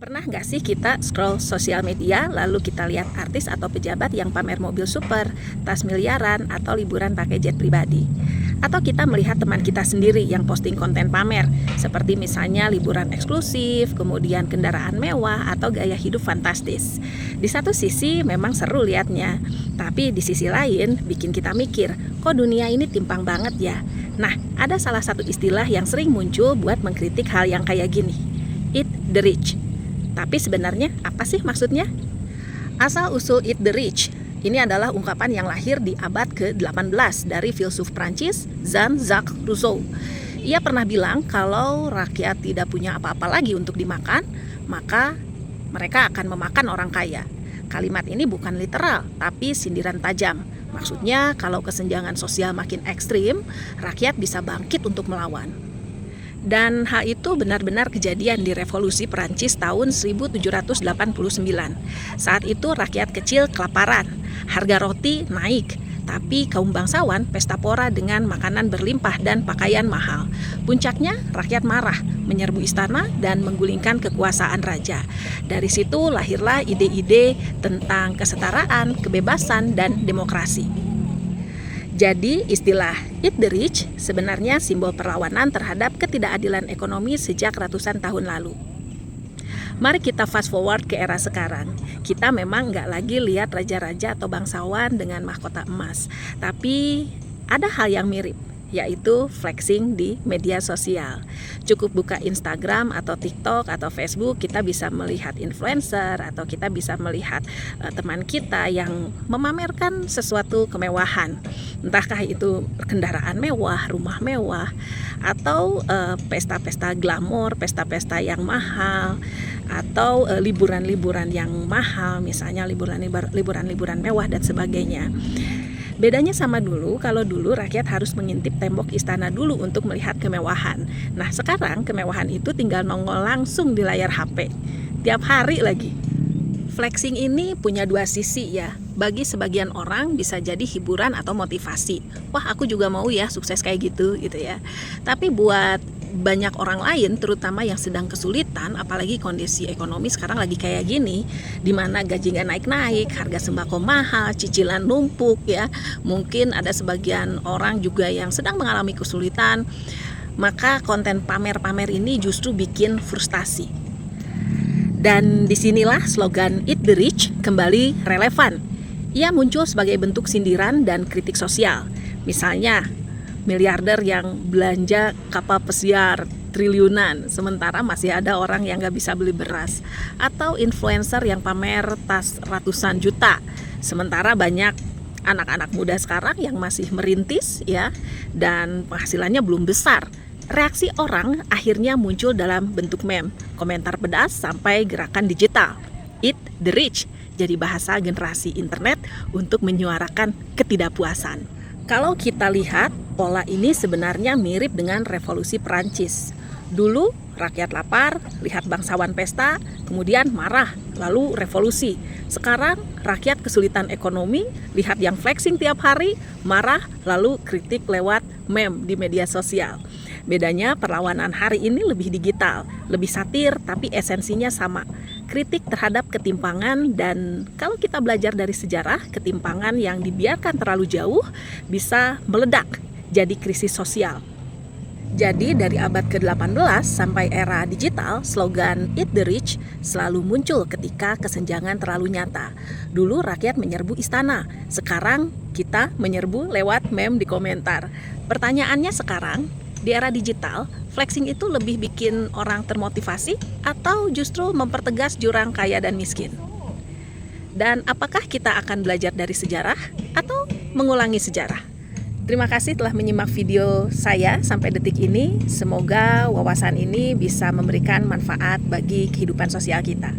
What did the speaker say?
Pernah nggak sih kita scroll sosial media lalu kita lihat artis atau pejabat yang pamer mobil super, tas miliaran, atau liburan pakai jet pribadi? Atau kita melihat teman kita sendiri yang posting konten pamer, seperti misalnya liburan eksklusif, kemudian kendaraan mewah, atau gaya hidup fantastis. Di satu sisi memang seru liatnya, tapi di sisi lain bikin kita mikir, kok dunia ini timpang banget ya? Nah, ada salah satu istilah yang sering muncul buat mengkritik hal yang kayak gini, eat the rich. Tapi sebenarnya apa sih maksudnya? Asal-usul eat the rich ini adalah ungkapan yang lahir di abad ke-18 dari filsuf Prancis Jean-Jacques Rousseau. Ia pernah bilang kalau rakyat tidak punya apa-apa lagi untuk dimakan, maka mereka akan memakan orang kaya. Kalimat ini bukan literal, tapi sindiran tajam. Maksudnya kalau kesenjangan sosial makin ekstrim, rakyat bisa bangkit untuk melawan. Dan hal itu benar-benar kejadian di revolusi Perancis tahun 1789. Saat itu rakyat kecil kelaparan, harga roti naik, tapi kaum bangsawan pesta pora dengan makanan berlimpah dan pakaian mahal. Puncaknya rakyat marah, menyerbu istana dan menggulingkan kekuasaan raja. Dari situ lahirlah ide-ide tentang kesetaraan, kebebasan, dan demokrasi. Jadi istilah eat the rich sebenarnya simbol perlawanan terhadap ketidakadilan ekonomi sejak ratusan tahun lalu. Mari kita fast forward ke era sekarang. Kita memang nggak lagi lihat raja-raja atau bangsawan dengan mahkota emas. Tapi ada hal yang mirip, yaitu flexing di media sosial. Cukup buka Instagram atau TikTok atau Facebook, kita bisa melihat influencer atau kita bisa melihat teman kita yang memamerkan sesuatu kemewahan. Entahkah itu kendaraan mewah, rumah mewah, atau pesta-pesta glamor, pesta-pesta yang mahal, atau liburan-liburan yang mahal, misalnya liburan-liburan mewah dan sebagainya. Bedanya sama dulu, kalau dulu rakyat harus mengintip tembok istana dulu untuk melihat kemewahan. Nah sekarang kemewahan itu tinggal nongol langsung di layar HP, tiap hari lagi. Flexing ini punya dua sisi ya. Bagi sebagian orang bisa jadi hiburan atau motivasi. Wah aku juga mau ya sukses kayak gitu ya. Tapi buat banyak orang lain, terutama yang sedang kesulitan, apalagi kondisi ekonomi sekarang lagi kayak gini, dimana gaji nggak naik-naik, harga sembako mahal, cicilan numpuk ya. Mungkin ada sebagian orang juga yang sedang mengalami kesulitan, maka konten pamer-pamer ini justru bikin frustasi. Dan disinilah slogan Eat the Rich kembali relevan. Ia muncul sebagai bentuk sindiran dan kritik sosial. Misalnya, miliarder yang belanja kapal pesiar triliunan, sementara masih ada orang yang gak bisa beli beras. Atau influencer yang pamer tas ratusan juta, sementara banyak anak-anak muda sekarang yang masih merintis ya, dan penghasilannya belum besar. Reaksi orang akhirnya muncul dalam bentuk meme, komentar pedas sampai gerakan digital. Eat the rich jadi bahasa generasi internet untuk menyuarakan ketidakpuasan. Kalau kita lihat, pola ini sebenarnya mirip dengan revolusi Perancis. Dulu rakyat lapar, lihat bangsawan pesta, kemudian marah, lalu revolusi. Sekarang rakyat kesulitan ekonomi, lihat yang flexing tiap hari, marah, lalu kritik lewat meme di media sosial. Bedanya perlawanan hari ini lebih digital, lebih satir, tapi esensinya sama. Kritik terhadap ketimpangan, dan kalau kita belajar dari sejarah, ketimpangan yang dibiarkan terlalu jauh bisa meledak jadi krisis sosial. Jadi dari abad ke-18 sampai era digital, slogan Eat the Rich selalu muncul ketika kesenjangan terlalu nyata. Dulu rakyat menyerbu istana, sekarang kita menyerbu lewat meme di komentar. Pertanyaannya sekarang, di era digital, flexing itu lebih bikin orang termotivasi atau justru mempertegas jurang kaya dan miskin? Dan apakah kita akan belajar dari sejarah atau mengulangi sejarah? Terima kasih telah menyimak video saya sampai detik ini. Semoga wawasan ini bisa memberikan manfaat bagi kehidupan sosial kita.